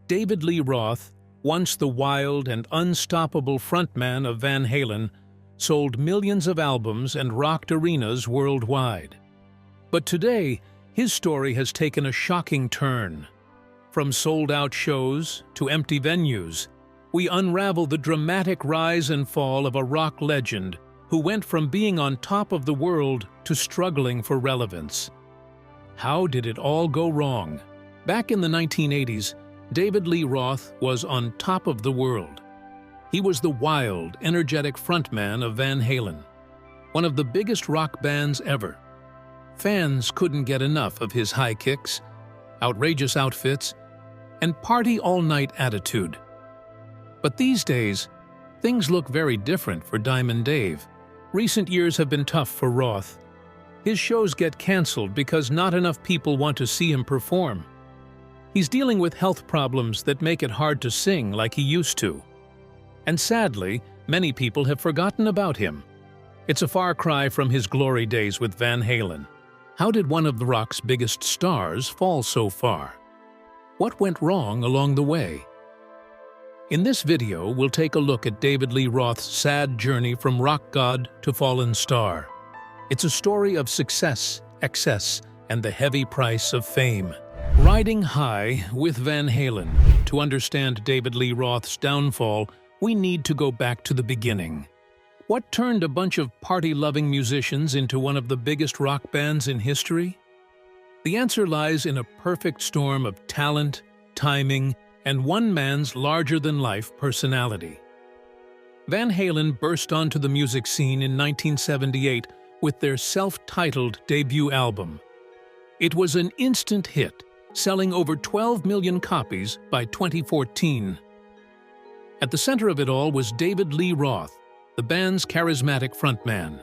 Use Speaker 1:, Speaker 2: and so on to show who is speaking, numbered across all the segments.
Speaker 1: David Lee Roth, once the wild and unstoppable frontman of Van Halen, sold millions of albums and rocked arenas worldwide. But today, his story has taken a shocking turn. From sold-out shows to empty venues, we unravel the dramatic rise and fall of a rock legend who went from being on top of the world to struggling for relevance. How did it all go wrong? Back in the 1980s, David Lee Roth was on top of the world. He was the wild, energetic frontman of Van Halen, one of the biggest rock bands ever. Fans couldn't get enough of his high kicks, outrageous outfits, and party-all-night attitude. But these days, things look very different for Diamond Dave. Recent years have been tough for Roth. His shows get canceled because not enough people want to see him perform. He's dealing with health problems that make it hard to sing like he used to. And sadly, many people have forgotten about him. It's a far cry from his glory days with Van Halen. How did one of the rock's biggest stars fall so far? What went wrong along the way? In this video, we'll take a look at David Lee Roth's sad journey from rock god to fallen star. It's a story of success, excess, and the heavy price of fame. Riding high with Van Halen. To understand David Lee Roth's downfall, we need to go back to the beginning. What turned a bunch of party-loving musicians into one of the biggest rock bands in history? The answer lies in a perfect storm of talent, timing, and one man's larger-than-life personality. Van Halen burst onto the music scene in 1978 with their self-titled debut album. It was an instant hit, selling over 12 million copies by 2014. At the center of it all was David Lee Roth, the band's charismatic frontman.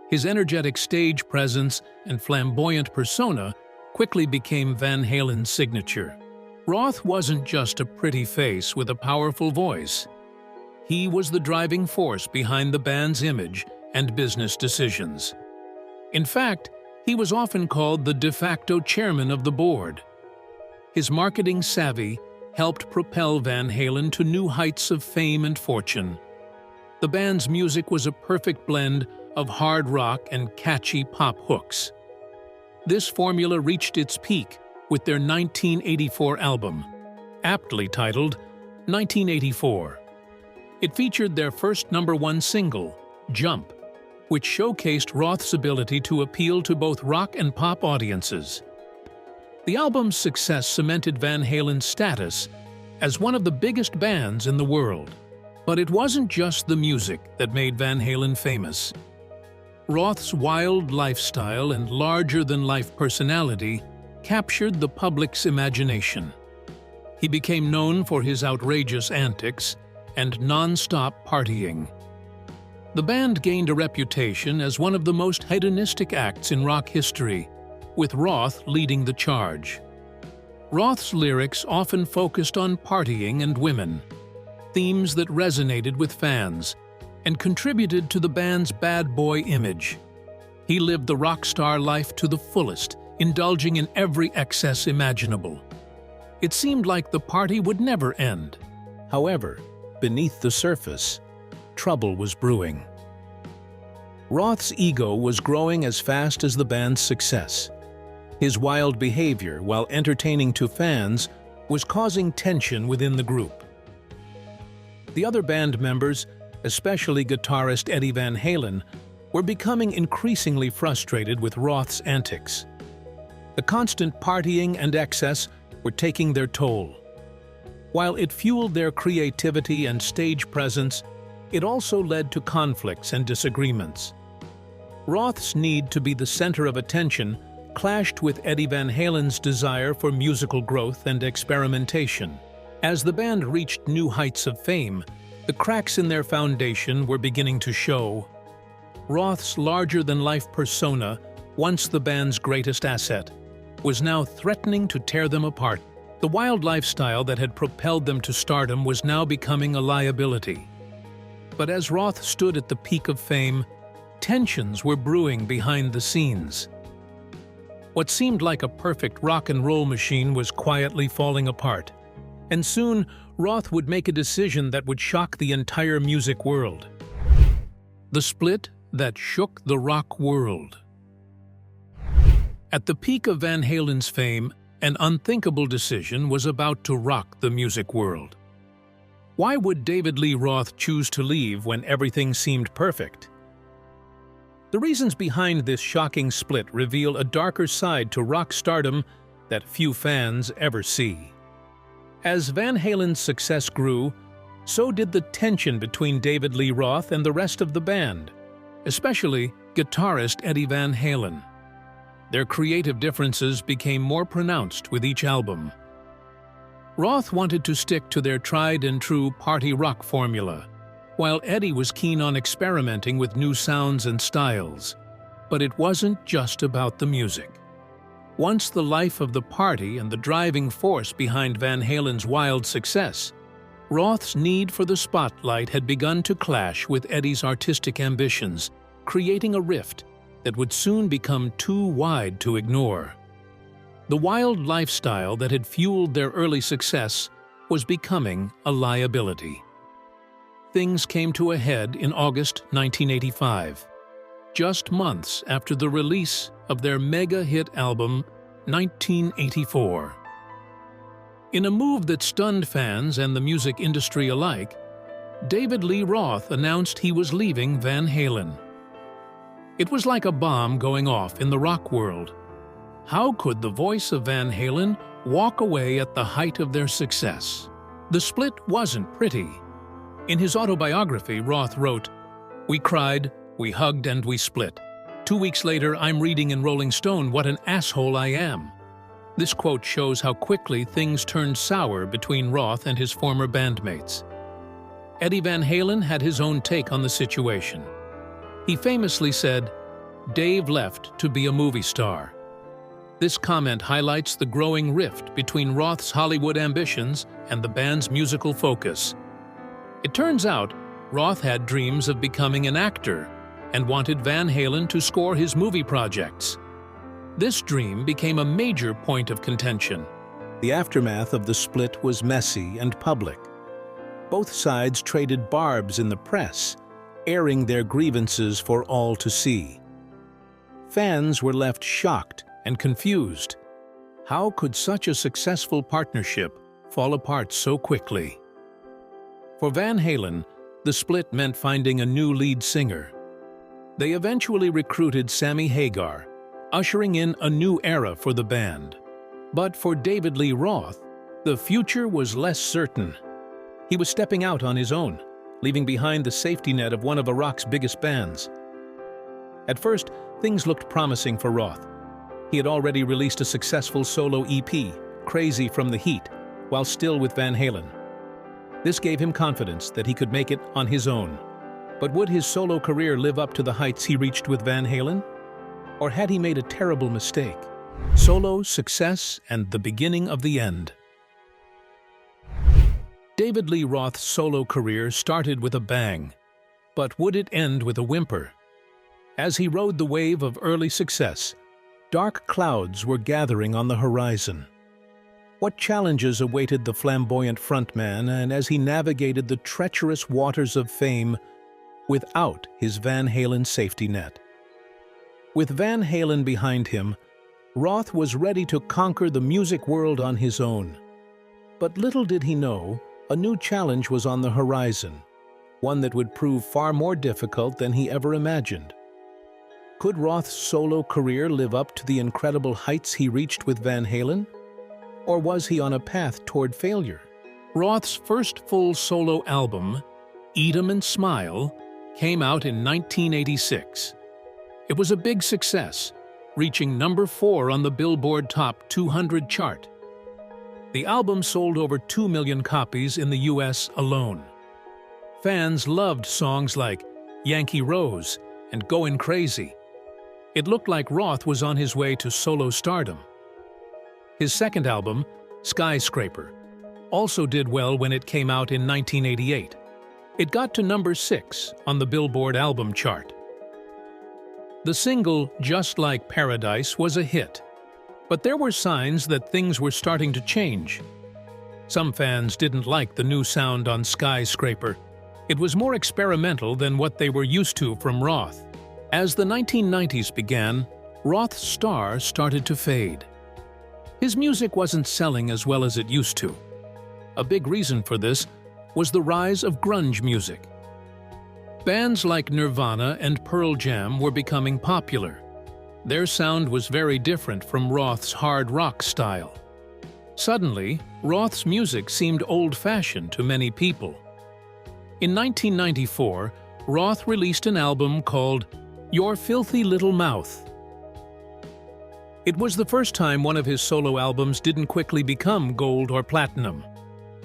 Speaker 1: His energetic stage presence and flamboyant persona quickly became Van Halen's signature. Roth wasn't just a pretty face with a powerful voice. He was the driving force behind the band's image and business decisions. In fact, he was often called the de facto chairman of the board. His marketing savvy helped propel Van Halen to new heights of fame and fortune. The band's music was a perfect blend of hard rock and catchy pop hooks. This formula reached its peak with their 1984 album, aptly titled 1984. It featured their first #1 single, Jump, which showcased Roth's ability to appeal to both rock and pop audiences. The album's success cemented Van Halen's status as one of the biggest bands in the world. But it wasn't just the music that made Van Halen famous. Roth's wild lifestyle and larger-than-life personality captured the public's imagination. He became known for his outrageous antics and non-stop partying. The band gained a reputation as one of the most hedonistic acts in rock history, with Roth leading the charge. Roth's lyrics often focused on partying and women, themes that resonated with fans and contributed to the band's bad boy image. He lived the rock star life to the fullest, indulging in every excess imaginable. It seemed like the party would never end. However, beneath the surface, trouble was brewing. Roth's ego was growing as fast as the band's success. His wild behavior, while entertaining to fans, was causing tension within the group. The other band members, especially guitarist Eddie Van Halen, were becoming increasingly frustrated with Roth's antics. The constant partying and excess were taking their toll. While it fueled their creativity and stage presence, it also led to conflicts and disagreements. Roth's need to be the center of attention clashed with Eddie Van Halen's desire for musical growth and experimentation. As the band reached new heights of fame, the cracks in their foundation were beginning to show. Roth's larger-than-life persona, once the band's greatest asset, was now threatening to tear them apart. The wild lifestyle that had propelled them to stardom was now becoming a liability. But as Roth stood at the peak of fame, tensions were brewing behind the scenes. What seemed like a perfect rock and roll machine was quietly falling apart, And soon, Roth would make a decision that would shock the entire music world. The split that shook the rock world. At the peak of Van Halen's fame, an unthinkable decision was about to rock the music world. Why would David Lee Roth choose to leave when everything seemed perfect? The reasons behind this shocking split reveal a darker side to rock stardom that few fans ever see. As Van Halen's success grew, so did the tension between David Lee Roth and the rest of the band, especially guitarist Eddie Van Halen. Their creative differences became more pronounced with each album. Roth wanted to stick to their tried-and-true party rock formula, while Eddie was keen on experimenting with new sounds and styles. But it wasn't just about the music. Once the life of the party and the driving force behind Van Halen's wild success, Roth's need for the spotlight had begun to clash with Eddie's artistic ambitions, creating a rift that would soon become too wide to ignore. The wild lifestyle that had fueled their early success was becoming a liability. Things came to a head in August 1985, just months after the release of their mega-hit album, 1984. In a move that stunned fans and the music industry alike, David Lee Roth announced he was leaving Van Halen. It was like a bomb going off in the rock world. How could the voice of Van Halen walk away at the height of their success? The split wasn't pretty. In his autobiography, Roth wrote, "We cried, we hugged, and we split. 2 weeks later, I'm reading in Rolling Stone what an asshole I am." This quote shows how quickly things turned sour between Roth and his former bandmates. Eddie Van Halen had his own take on the situation. He famously said, "Dave left to be a movie star." This comment highlights the growing rift between Roth's Hollywood ambitions and the band's musical focus. It turns out, Roth had dreams of becoming an actor and wanted Van Halen to score his movie projects. This dream became a major point of contention. The aftermath of the split was messy and public. Both sides traded barbs in the press, airing their grievances for all to see. Fans were left shocked and confused. How could such a successful partnership fall apart so quickly? For Van Halen, the split meant finding a new lead singer. They eventually recruited Sammy Hagar, ushering in a new era for the band. But for David Lee Roth, the future was less certain. He was stepping out on his own, leaving behind the safety net of one of rock's biggest bands. At first, things looked promising for Roth. He had already released a successful solo EP, Crazy from the Heat, while still with Van Halen. This gave him confidence that he could make it on his own. But would his solo career live up to the heights he reached with Van Halen? Or had he made a terrible mistake? Solo success and the beginning of the end. David Lee Roth's solo career started with a bang, but would it end with a whimper? As he rode the wave of early success, dark clouds were gathering on the horizon. What challenges awaited the flamboyant frontman and as he navigated the treacherous waters of fame without his Van Halen safety net? With Van Halen behind him, Roth was ready to conquer the music world on his own. But little did he know, a new challenge was on the horizon, one that would prove far more difficult than he ever imagined. Could Roth's solo career live up to the incredible heights he reached with Van Halen? Or was he on a path toward failure? Roth's first full solo album, Eat 'Em and Smile, came out in 1986. It was a big success, reaching number 4 on the Billboard Top 200 chart. The album sold over 2 million copies in the US alone. Fans loved songs like Yankee Rose and Goin' Crazy. It looked like Roth was on his way to solo stardom. His second album, Skyscraper, also did well when it came out in 1988. It got to number 6 on the Billboard album chart. The single Just Like Paradise was a hit, but there were signs that things were starting to change. Some fans didn't like the new sound on Skyscraper. It was more experimental than what they were used to from Roth. As the 1990s began, Roth's star started to fade. His music wasn't selling as well as it used to. A big reason for this was the rise of grunge music. Bands like Nirvana and Pearl Jam were becoming popular. Their sound was very different from Roth's hard rock style. Suddenly, Roth's music seemed old-fashioned to many people. In 1994, Roth released an album called Your Filthy Little Mouth. It was the first time one of his solo albums didn't quickly become gold or platinum.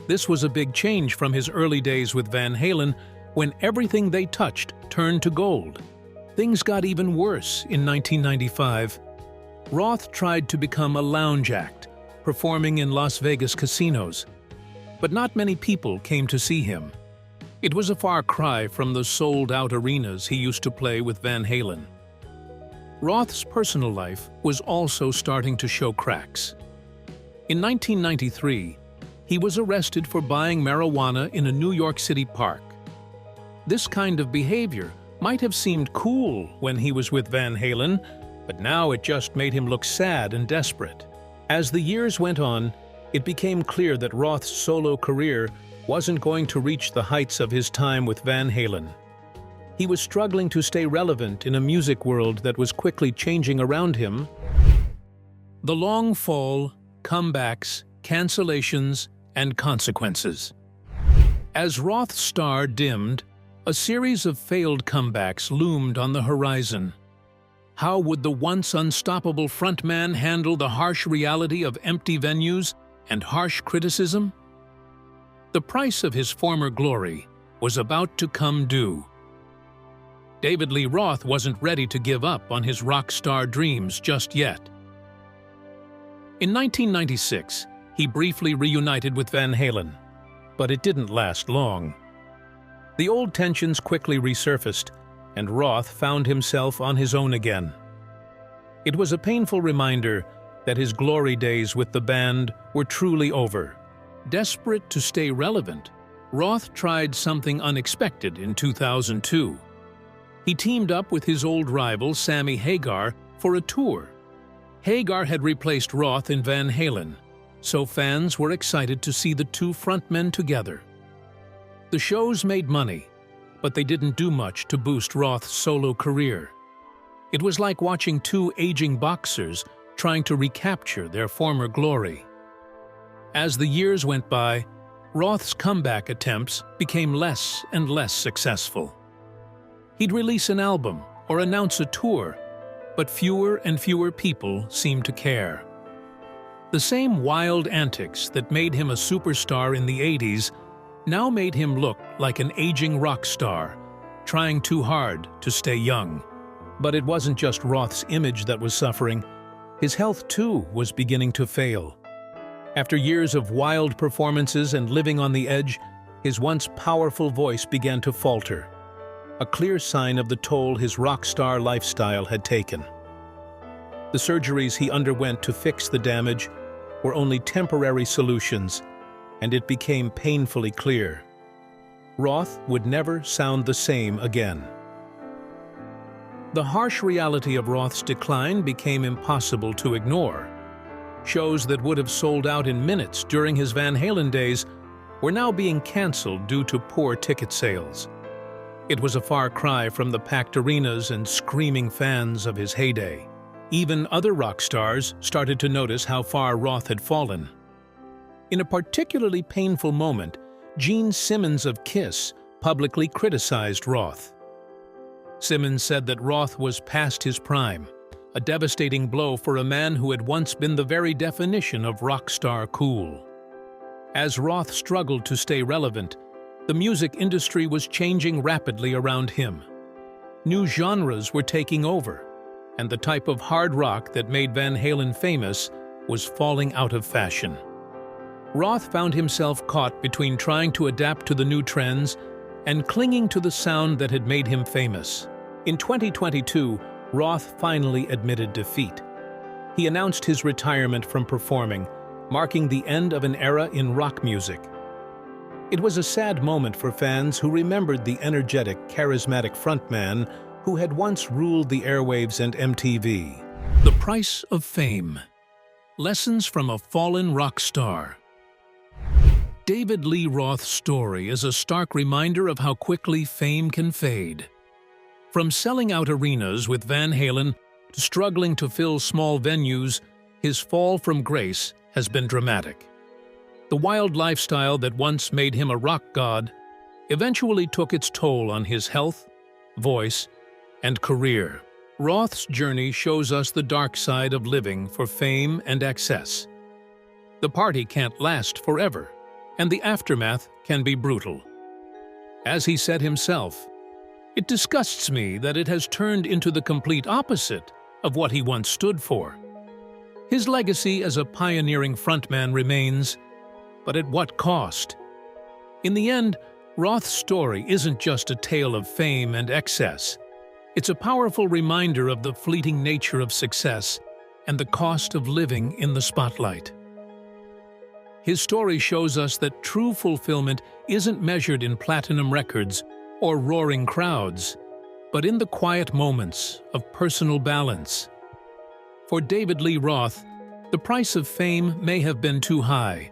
Speaker 1: This was a big change from his early days with Van Halen, when everything they touched turned to gold. Things got even worse in 1995. Roth tried to become a lounge act, performing in Las Vegas casinos. But not many people came to see him. It was a far cry from the sold-out arenas he used to play with Van Halen. Roth's personal life was also starting to show cracks. In 1993, he was arrested for buying marijuana in a New York City park. This kind of behavior might have seemed cool when he was with Van Halen, but now it just made him look sad and desperate. As the years went on, it became clear that Roth's solo career wasn't going to reach the heights of his time with Van Halen. He was struggling to stay relevant in a music world that was quickly changing around him. The long fall, comebacks, cancellations, and consequences. As Roth's star dimmed, a series of failed comebacks loomed on the horizon. How would the once unstoppable frontman handle the harsh reality of empty venues and harsh criticism? The price of his former glory was about to come due. David Lee Roth wasn't ready to give up on his rock star dreams just yet. In 1996, he briefly reunited with Van Halen, but it didn't last long. The old tensions quickly resurfaced, and Roth found himself on his own again. It was a painful reminder that his glory days with the band were truly over. Desperate to stay relevant, Roth tried something unexpected in 2002. He teamed up with his old rival Sammy Hagar for a tour. Hagar had replaced Roth in Van Halen, so fans were excited to see the two frontmen together. The shows made money, but they didn't do much to boost Roth's solo career. It was like watching two aging boxers trying to recapture their former glory. As the years went by, Roth's comeback attempts became less and less successful. He'd release an album or announce a tour, but fewer and fewer people seemed to care. The same wild antics that made him a superstar in the 80s now made him look like an aging rock star, trying too hard to stay young. But it wasn't just Roth's image that was suffering. His health, too, was beginning to fail. After years of wild performances and living on the edge, his once powerful voice began to falter, a clear sign of the toll his rock star lifestyle had taken. The surgeries he underwent to fix the damage were only temporary solutions, and it became painfully clear. Roth would never sound the same again. The harsh reality of Roth's decline became impossible to ignore. Shows that would have sold out in minutes during his Van Halen days were now being canceled due to poor ticket sales. It was a far cry from the packed arenas and screaming fans of his heyday. Even other rock stars started to notice how far Roth had fallen. In a particularly painful moment, Gene Simmons of Kiss publicly criticized Roth. Simmons said that Roth was past his prime, a devastating blow for a man who had once been the very definition of rock star cool. As Roth struggled to stay relevant, the music industry was changing rapidly around him. New genres were taking over, and the type of hard rock that made Van Halen famous was falling out of fashion. Roth found himself caught between trying to adapt to the new trends and clinging to the sound that had made him famous. In 2022, Roth finally admitted defeat. He announced his retirement from performing marking the end of an era in rock music. It was a sad moment for fans who remembered the energetic, charismatic frontman who had once ruled the airwaves and MTV. The Price of Fame. Lessons from a Fallen Rock Star. David Lee Roth's story is a stark reminder of how quickly fame can fade. From selling out arenas with Van Halen to struggling to fill small venues, his fall from grace has been dramatic. The wild lifestyle that once made him a rock god eventually took its toll on his health, voice, and career. Roth's journey shows us the dark side of living for fame and excess. The party can't last forever, and the aftermath can be brutal. As he said himself, "It disgusts me that it has turned into the complete opposite of what he once stood for." His legacy as a pioneering frontman remains, but at what cost? In the end, Roth's story isn't just a tale of fame and excess. It's a powerful reminder of the fleeting nature of success and the cost of living in the spotlight. His story shows us that true fulfillment isn't measured in platinum records or roaring crowds, but in the quiet moments of personal balance. For David Lee Roth, the price of fame may have been too high,